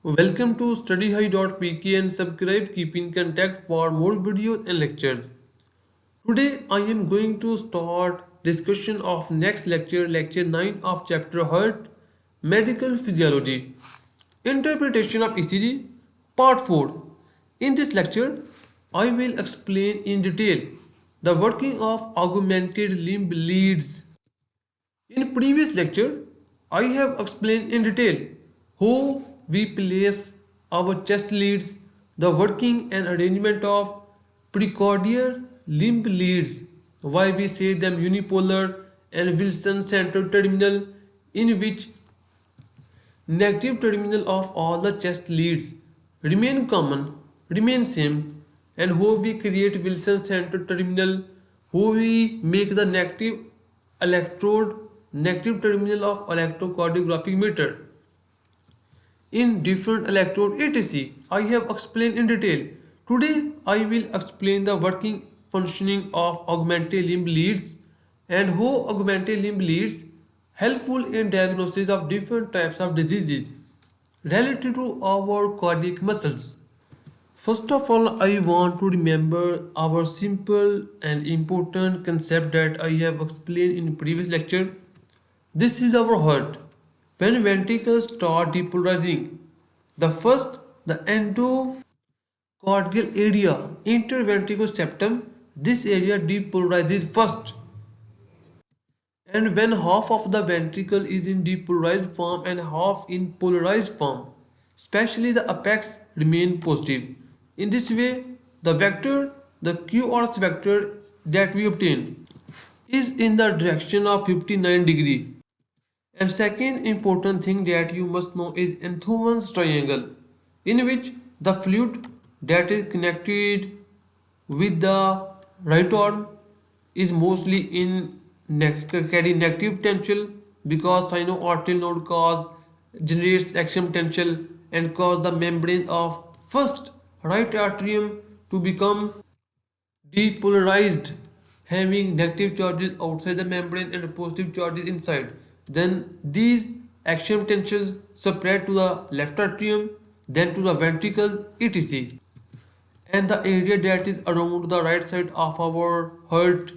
Welcome to studyhigh.pk and subscribe keep in contact for more videos and lectures. Today I am going to start discussion of next lecture 9 of chapter Heart Medical Physiology Interpretation of ECG Part 4. In this lecture I will explain in detail the working of augmented limb leads. In previous lecture, I have explained in detail how we place our chest leads, the working and arrangement of precordial limb leads, why we say them unipolar and Wilson-centered terminal, in which negative terminal of all the chest leads remain common, remain same, and how we create Wilson-centered terminal, how we make the negative terminal of electrocardiographic meter in different electrode etc. I have explained in detail. Today I will explain the working functioning of augmented limb leads and how augmented limb leads helpful in diagnosis of different types of diseases related to our cardiac muscles. First of all, I want to remember our simple and important concept that I have explained in previous lecture. This is our heart. When ventricles start depolarizing, the endocardial area, interventricular septum, this area depolarizes first. And when half of the ventricle is in depolarized form and half in polarized form, especially the apex remain positive. In this way, the QRS vector that we obtain is in the direction of 59 degree. And second important thing that you must know is Enthoven's triangle, in which the fluid that is connected with the right arm is mostly in carry negative potential because sinoarterial node cause generates axial potential and cause the membrane of first right atrium to become depolarized, having negative charges outside the membrane and positive charges inside. Then these axial potentials spread to the left atrium, then to the ventricle, etc. And the area that is around the right side of our heart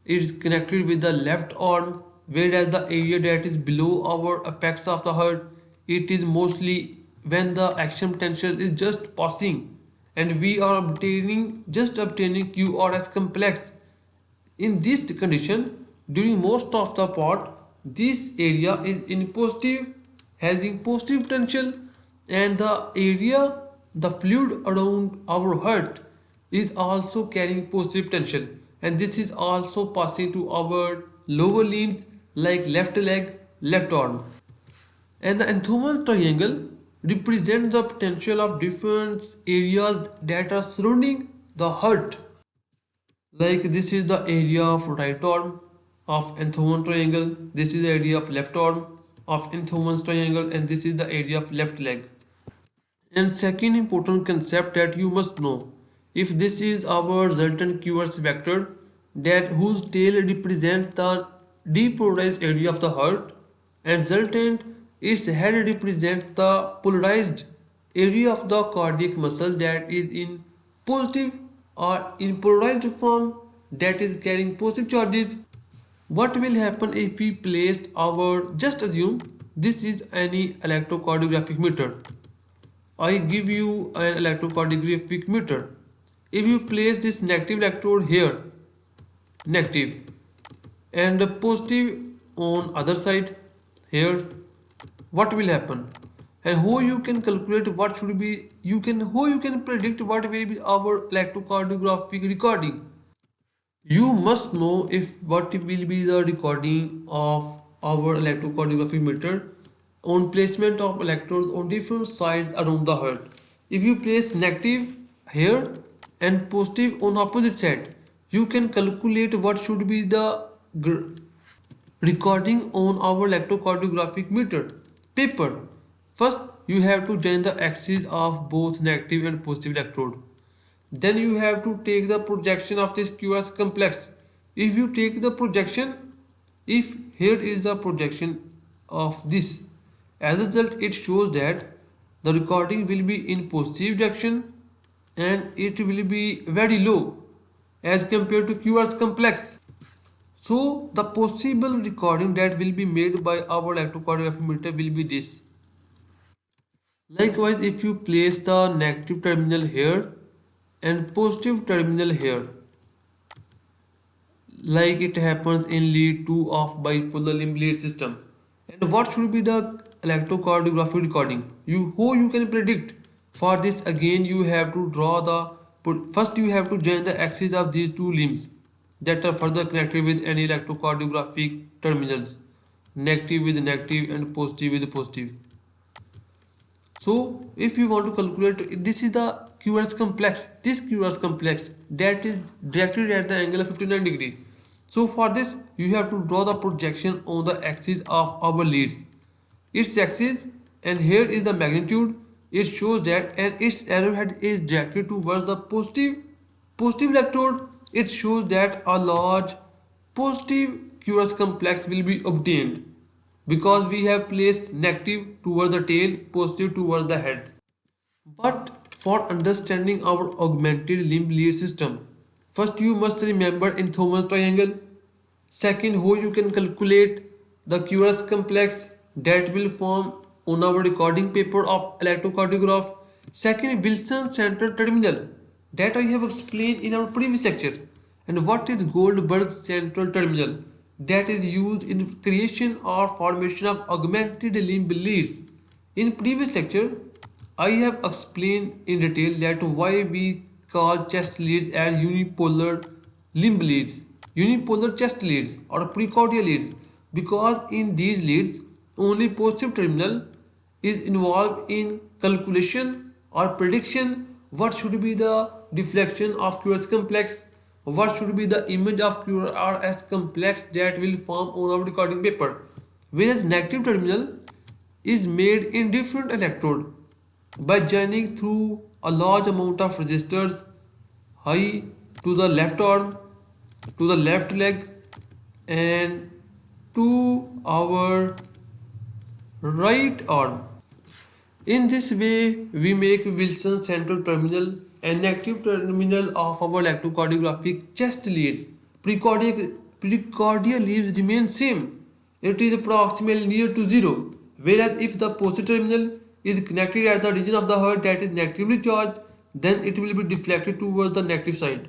is connected with the left arm, whereas the area that is below our apex of the heart, it is mostly when the action potential is just passing and we are obtaining QRS complex. In this condition, during most of the part, this area is in positive, having positive potential, and the fluid around our heart is also carrying positive potential, and this is also passing to our lower limbs like left leg, left arm. And the Enthoven's triangle represents the potential of different areas that are surrounding the heart. Like this is the area of right arm of Enthoven triangle, this is the area of left arm of Enthoven's triangle, and this is the area of left leg. And second important concept that you must know, if this is our resultant QRS vector that whose tail represents the depolarized area of the heart and resultant its head represents the polarized area of the cardiac muscle that is in positive or in polarized form that is carrying positive charges. What will happen if we place our, just assume this is any electrocardiographic meter. I give you an electrocardiographic meter. If you place this negative electrode here, negative, and positive on other side here, what will happen? And how you can calculate what should be, how you can predict what will be our electrocardiographic recording. You must know if what will be the recording of our electrocardiography meter on placement of electrodes on different sides around the heart. If you place negative here and positive on opposite side, you can calculate what should be the recording on our electrocardiographic meter paper. First, you have to join the axis of both negative and positive electrode. Then you have to take the projection of this QRS complex. If you take the projection, if here is the projection of this, as a result it shows that the recording will be in positive direction and it will be very low as compared to QR's complex. So the possible recording that will be made by our electrocardiography meter will be this. Likewise, if you place the negative terminal here and positive terminal here, like it happens in lead 2 of bipolar limb lead system. And what should be the electrocardiography recording? How you can predict? For this again you have to draw first you have to join the axis of these two limbs that are further connected with any electrocardiographic terminals, negative with negative and positive with positive. So if you want to calculate, this is the QRS complex, this QRS complex that is directed at the angle of 59 degree. So for this you have to draw the projection on the axis of our leads, its axis, and here is the magnitude. It shows that, and its arrowhead is directed towards the positive electrode. It shows that a large positive QRS complex will be obtained because we have placed negative towards the tail, positive towards the head. But for understanding our augmented limb lead system, first you must remember in Thomas triangle. Second, how you can calculate the QRS complex that will form on our recording paper of electrocardiograph. Second, Wilson center terminal that I have explained in our previous lecture. And what is Goldberg central terminal that is used in creation or formation of augmented limb leads. In previous lecture, I have explained in detail that why we call chest leads as unipolar limb leads, unipolar chest leads or precordial leads, because in these leads only positive terminal is involved in calculation or prediction what should be the deflection of QRS complex, what should be the image of QRS complex that will form on our recording paper, whereas negative terminal is made in different electrode by joining through a large amount of resistors high to the left arm, to the left leg, and to our right arm. In this way, we make Wilson central terminal and negative terminal of our electrocardiographic chest leads. Precordial leads remain same. It is approximately near to zero. Whereas if the positive terminal is connected at the region of the heart that is negatively charged, then it will be deflected towards the negative side.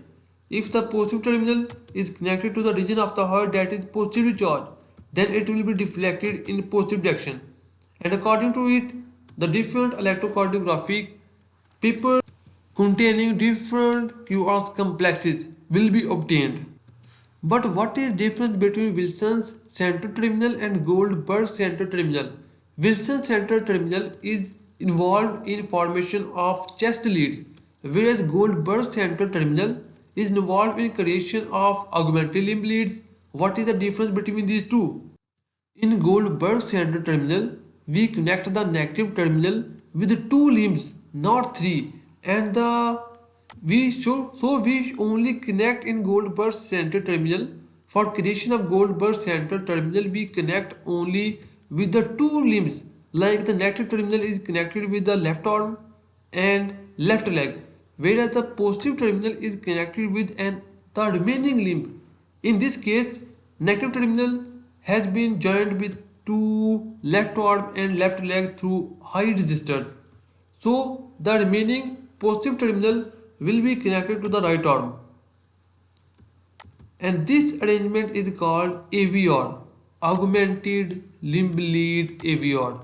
If the positive terminal is connected to the region of the heart that is positively charged, then it will be deflected in positive direction. And according to it, the different electrocardiographic paper containing different QRS complexes will be obtained. But what is difference between Wilson's central terminal and Goldberg central terminal? Wilson's central terminal is involved in formation of chest leads, whereas Goldberg central terminal is involved in creation of augmented limb leads. What is the difference between these two? In Goldberg central terminal, we connect the negative terminal with two limbs, not three, and we only connect in Goldberg central terminal. For creation of Goldberg central terminal, we connect only with the two limbs, like the negative terminal is connected with the left arm and left leg, whereas the positive terminal is connected with the remaining limb. In this case, negative terminal has been joined with two left arm and left leg through high resistors. So the remaining positive terminal will be connected to the right arm. And this arrangement is called AVR, augmented limb lead AVR.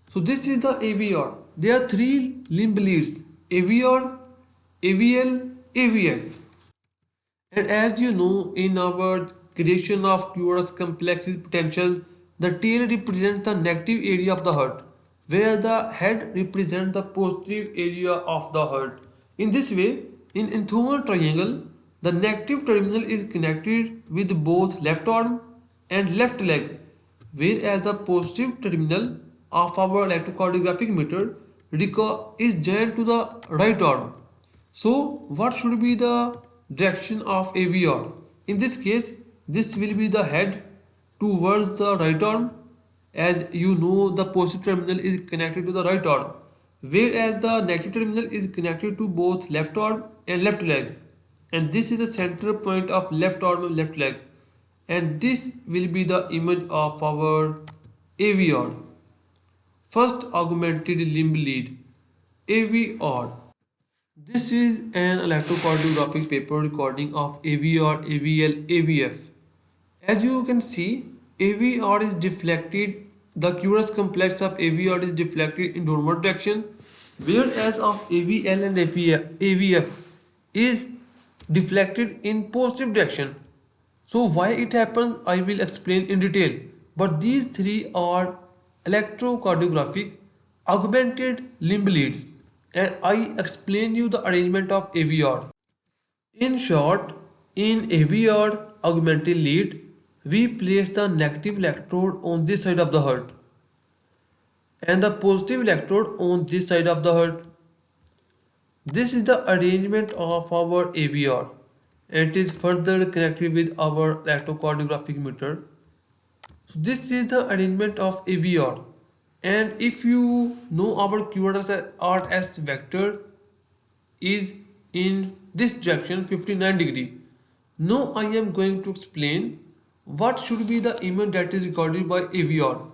So this is the AVR. There are three limb leads: AVR, AVL, AVF. And as you know, in our creation of QRS complexes potential, the tail represents the negative area of the heart, whereas the head represents the positive area of the heart. In this way, in enthymal triangle, the negative terminal is connected with both left arm and left leg, whereas the positive terminal of our electrocardiographic meter is joined to the right arm. So what should be the direction of AVR? In this case, this will be the head towards the right arm As you know, the positive terminal is connected to the right arm, whereas the negative terminal is connected to both left arm and left leg. And this is the center point of left arm and left leg. And this will be the image of our AVR. First augmented limb lead, AVR. This is an electrocardiographic paper recording of AVR, AVL, AVF. As you can see, AVR is deflected, the QRS complex of AVR is deflected in downward direction, whereas of AVL and AVF is deflected in positive direction. So why it happens, I will explain in detail. But these three are electrocardiographic augmented limb leads, and I explain you the arrangement of AVR. In short, in AVR augmented lead, we place the negative electrode on this side of the heart and the positive electrode on this side of the heart. This is the arrangement of our AVR, and it is further connected with our electrocardiographic meter. So this is the arrangement of AVR, and if you know our QRS vector is in this direction 59 degree. Now I am going to explain what should be the image that is recorded by AVR.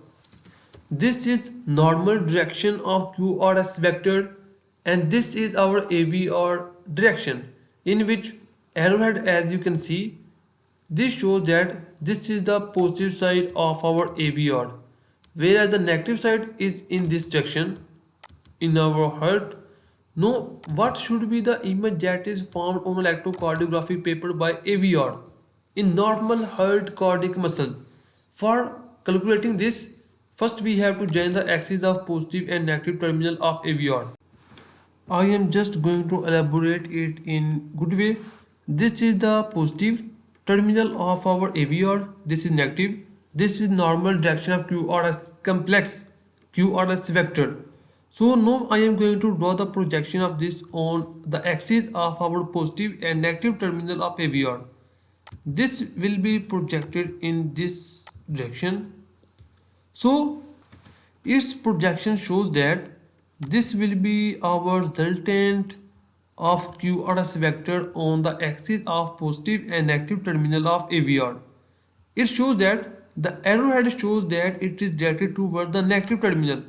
This is normal direction of QRS vector, and this is our AVR direction, in which arrowhead, as you can see, this shows that this is the positive side of our AVR, whereas the negative side is in this direction in our heart. Now, what should be the image that is formed on electrocardiographic paper by AVR in normal heart cardiac muscle? For calculating this, first we have to join the axis of positive and negative terminal of AVR. I am just going to elaborate it in good way. This is the positive terminal of our AVR. This is negative. This is normal direction of QRS complex, QRS vector. So now I am going to draw the projection of this on the axis of our positive and negative terminal of AVR. This will be projected in this direction. So its projection shows that this will be our resultant of QRS vector on the axis of positive and negative terminal of AVR. It shows that the arrowhead shows that it is directed toward the negative terminal.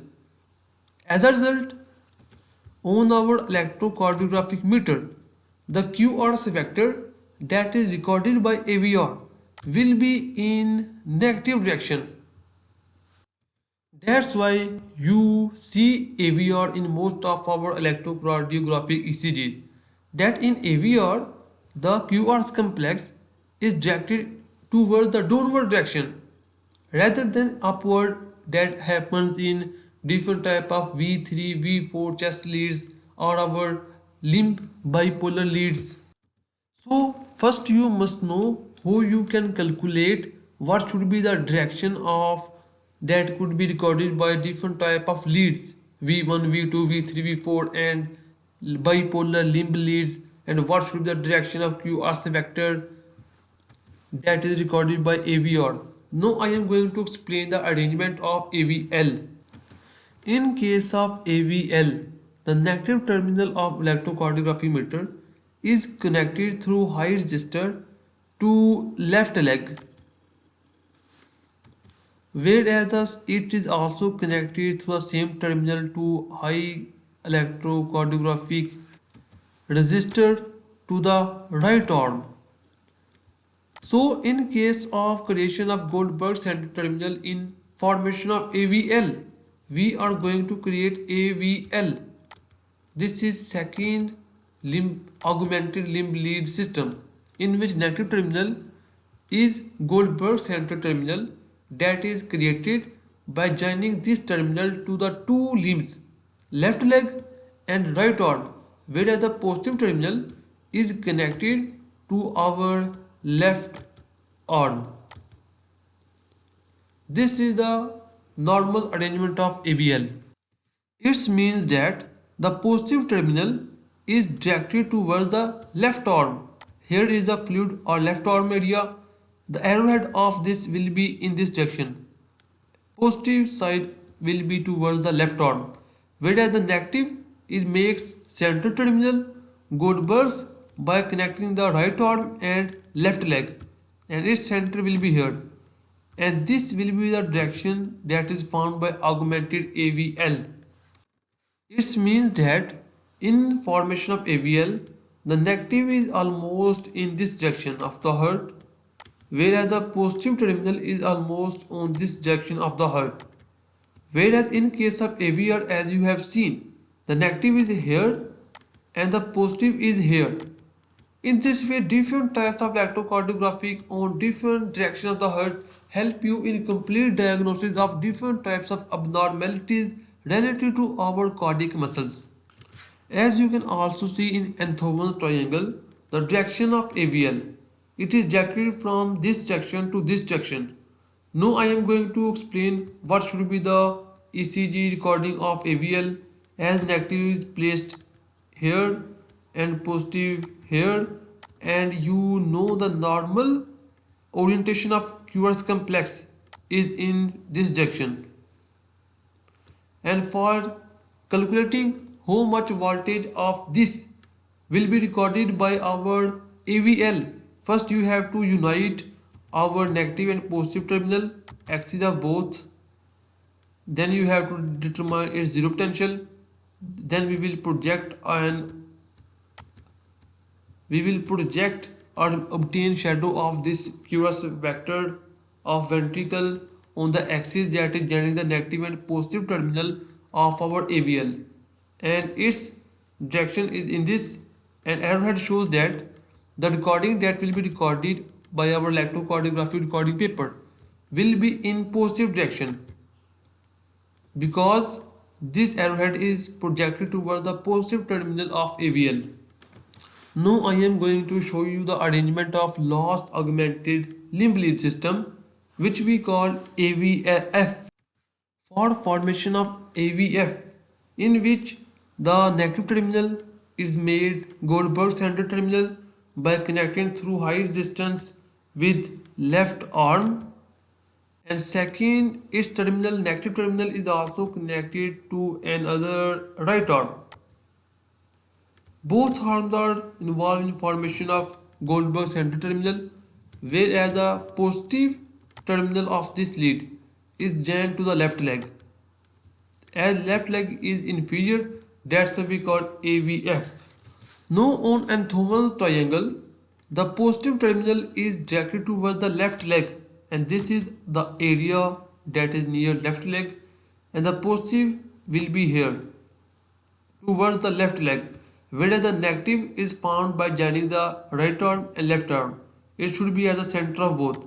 As a result, on our electrocardiographic meter, the QRS vector that is recorded by AVR will be in negative direction. That's why you see AVR in most of our electrocardiographic ECGs. That in AVR, the QRS complex is directed towards the downward direction rather than upward. That happens in different type of V3, V4 chest leads or our limb bipolar leads. So first you must know how you can calculate what should be the direction of that could be recorded by different type of leads V1, V2, V3, V4 and bipolar limb leads, and what should be the direction of QRS vector that is recorded by AVR. Now I am going to explain the arrangement of AVL. In case of AVL, the negative terminal of electrocardiography meter is connected through high resistor to left leg, whereas it is also connected through the same terminal to high electrocardiographic resistor to the right arm. So in case of creation of Goldberg center terminal in formation of AVL, we are going to create AVL. This is second augmented limb lead system in which negative terminal is Goldberg center terminal that is created by joining this terminal to the two limbs, left leg and right arm, whereas the positive terminal is connected to our left arm. This is the normal arrangement of AVL. It means that the positive terminal is directed towards the left arm. Here is the fluid or left arm area. The arrowhead of this will be in this direction. Positive side will be towards the left arm, whereas the negative is makes center terminal Goldberg's by connecting the right arm and left leg, and its center will be here, and this will be the direction that is found by augmented AVL. It means that in formation of AVL, the negative is almost in this direction of the heart, whereas the positive terminal is almost on this direction of the heart. Whereas in case of AVR, as you have seen, the negative is here and the positive is here. In this way, different types of electrocardiography on different direction of the heart help you in complete diagnosis of different types of abnormalities related to our cardiac muscles. As you can also see in Enthoven's triangle, the direction of AVL. It is directed from this section to this section. Now I am going to explain what should be the ECG recording of AVL, as negative is placed here and positive here, and you know the normal orientation of QRS complex is in this direction. And for calculating how much voltage of this will be recorded by our AVL, first you have to unite our negative and positive terminal axis of both. Then you have to determine its zero potential. Then we will project or obtain shadow of this QRS vector of ventricle on the axis that is generating the negative and positive terminal of our AVL, and its direction is in this, and arrowhead shows that the recording that will be recorded by our electrocardiography recording paper will be in positive direction, because this arrowhead is projected towards the positive terminal of AVL. Now I am going to show you the arrangement of last augmented limb lead system, which we call AVF. For formation of AVF, in which the negative terminal is made Goldberg center terminal by connecting through highest distance with left arm, and second, its terminal negative terminal is also connected to another right arm. Both arms are involved in formation of Goldberg center terminal, whereas the positive terminal of this lead is joined to the left leg. As left leg is inferior, that's why we call AVF. Now on Enthoven's triangle, the positive terminal is directed towards the left leg, and this is the area that is near left leg, and the positive will be here towards the left leg, whereas the negative is found by joining the right arm and left arm. It should be at the center of both.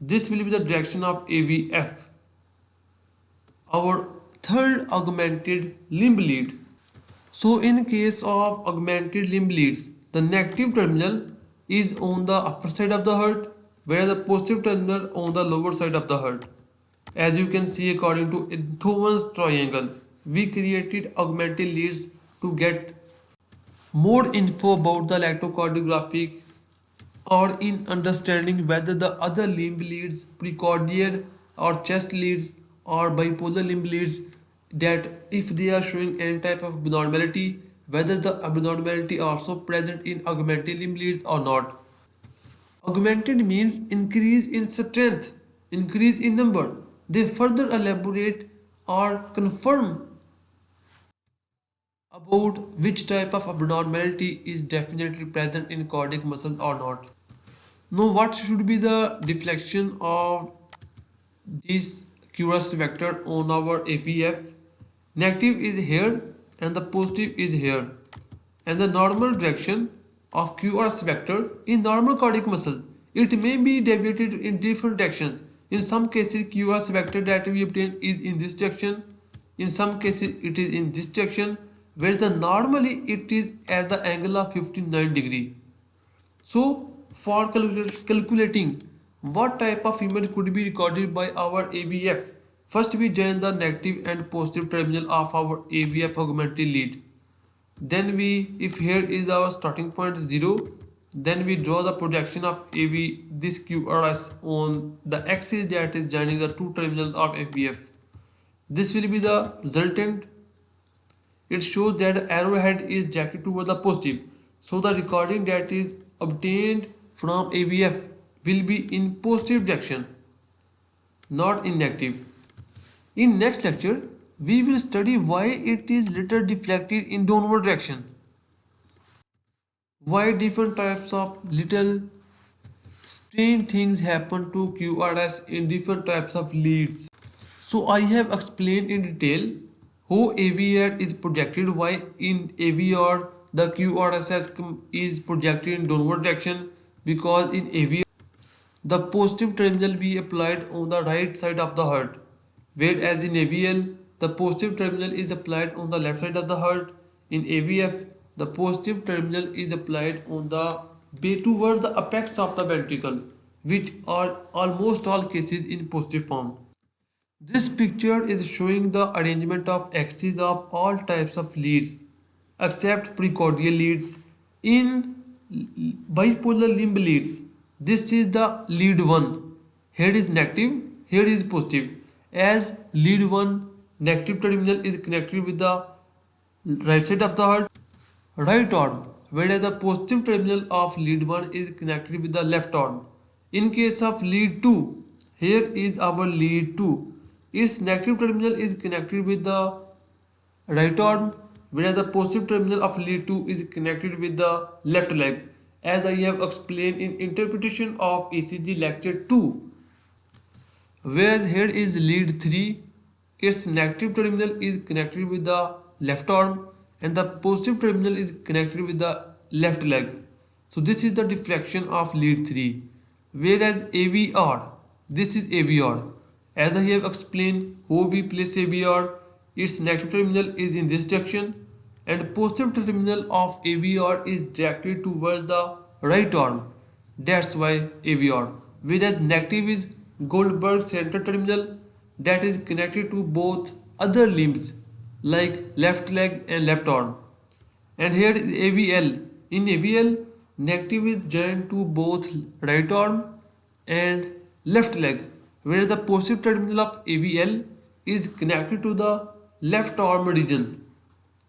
This will be the direction of AVF. Our third augmented limb lead. So in case of augmented limb leads, the negative terminal is on the upper side of the heart, where the positive terminal on the lower side of the heart. As you can see, according to Enthoven's triangle, we created augmented leads to get more info about the electrocardiographic, or in understanding whether the other limb leads, precordial or chest leads or bipolar limb leads, that if they are showing any type of abnormality, whether the abnormality also present in augmented limb leads or not. Augmented means increase in strength, increase in number. They further elaborate or confirm about which type of abnormality is definitely present in cardiac muscle or not. Now, what should be the deflection of this QRS vector on our AVF? Negative is here and the positive is here, and the normal direction of QRS vector in normal cardiac muscle, it may be deviated in different directions. In some cases, QRS vector that we obtain is in this direction. In some cases, it is in this direction, whereas the normally it is at the angle of 59 degree. So for calculating what type of image could be recorded by our AVF, first we join the negative and positive terminal of our AVF augmented lead. Then we, if here is our starting point 0, Then we draw the projection of AV, this QRS on the axis that is joining the two terminals of AVF. This will be the resultant. It shows that the arrowhead is directed toward the positive. So the recording that is obtained from AVF will be in positive direction, not in negative. In next lecture, we will study why it is later deflected in downward direction. Why different types of little strange things happen to QRS in different types of leads. So I have explained in detail how AVR is projected, why in AVR the QRSS is projected in downward direction, because in AVR the positive terminal we applied on the right side of the heart, whereas in AVL the positive terminal is applied on the left side of the heart. In AVF the positive terminal is applied on the towards the apex of the ventricle, which are almost all cases in positive form. This picture is showing the arrangement of axes of all types of leads except precordial leads. In bipolar limb leads, this is the lead 1. Here is negative, here is positive. As lead 1 negative terminal is connected with the right side of the heart, right arm, whereas the positive terminal of lead 1 is connected with the left arm. In case of lead 2, here is our lead 2. Its negative terminal is connected with the right arm, whereas the positive terminal of lead 2 is connected with the left leg, as I have explained in interpretation of ECG lecture 2. Whereas here is lead 3, its negative terminal is connected with the left arm and the positive terminal is connected with the left leg. So this is the diffraction of lead 3. Whereas AVR, this is AVR. As I have explained how we place AVR, its negative terminal is in this direction and positive terminal of AVR is directed towards the right arm. That's why AVR. Whereas negative is Goldberg center terminal that is connected to both other limbs like left leg and left arm. And here is AVL. In AVL, negative is joined to both right arm and left leg, whereas the positive terminal of AVL is connected to the left arm region.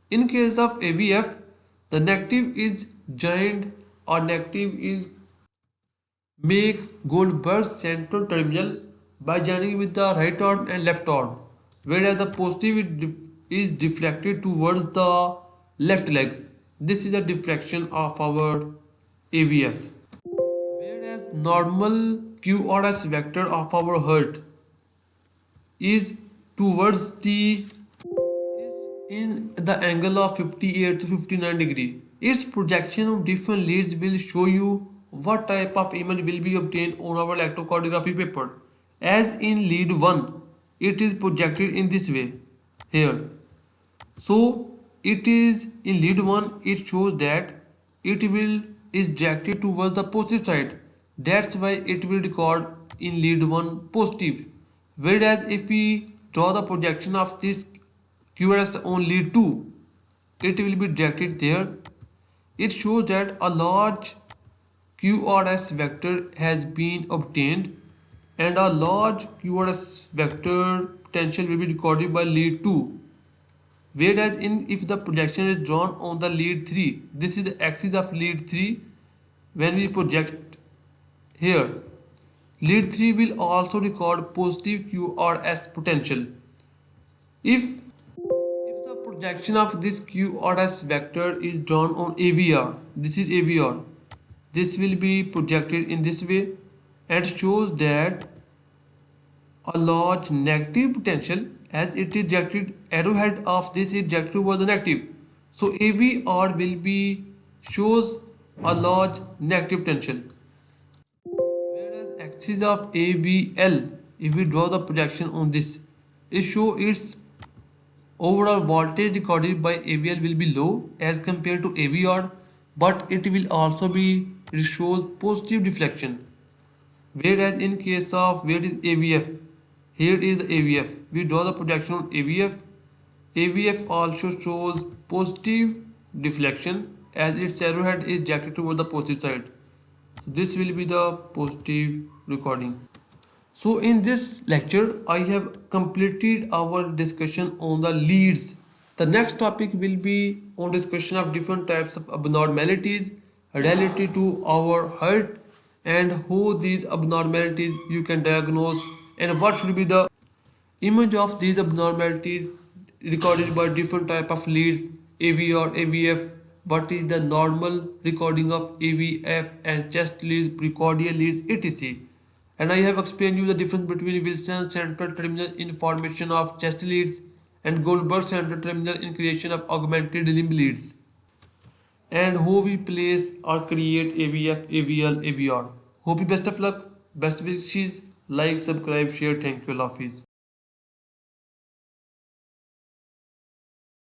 In case of AVF, the negative is joined or negative is make Goldberg's central terminal by joining with the right arm and left arm, whereas the positive is deflected towards the left leg. This is the diffraction of our AVF. Whereas normal QRS vector of our heart is towards the is in the angle of 58 to 59 degree. Its projection of different leads will show you what type of image will be obtained on our electrocardiography paper. As in lead 1, it is projected in this way here. So it is in lead 1, it shows that it will is directed towards the positive side. That's why it will record in lead 1 positive. Whereas if we draw the projection of this QRS on lead 2, it will be directed there. It shows that a large QRS vector has been obtained and a large QRS vector potential will be recorded by lead 2. Whereas if the projection is drawn on the lead 3, this is the axis of lead 3. When we project here, lead 3 will also record positive QRS potential. If the projection of this QRS vector is drawn on AVR, this is AVR, this will be projected in this way and shows that a large negative potential, as it is directed, arrowhead of this is directed towards the negative. So AVR will be shows a large negative potential. Whereas axis of AVL, if we draw the projection on this, it show its overall voltage recorded by AVL will be low as compared to AVR, but it will also be, it shows positive deflection. Whereas in case of where is AVF, here is AVF, we draw the projection on AVF. AVF also shows positive deflection as its arrowhead is directed toward the positive side. This will be the positive recording. So in this lecture, I have completed our discussion on the leads. The next topic will be on discussion of different types of abnormalities related to our heart and how these abnormalities you can diagnose and what should be the image of these abnormalities recorded by different type of leads AV or AVF. What is the normal recording of AVF and chest leads, precordial leads, etc. And I have explained you the difference between Wilson central terminal in formation of chest leads and Goldberg central terminal in creation of augmented limb leads and how we place or create AVF, AVL, AVR. Hope you best of luck, best wishes, like, subscribe, share. Thank you, Allah Hafiz.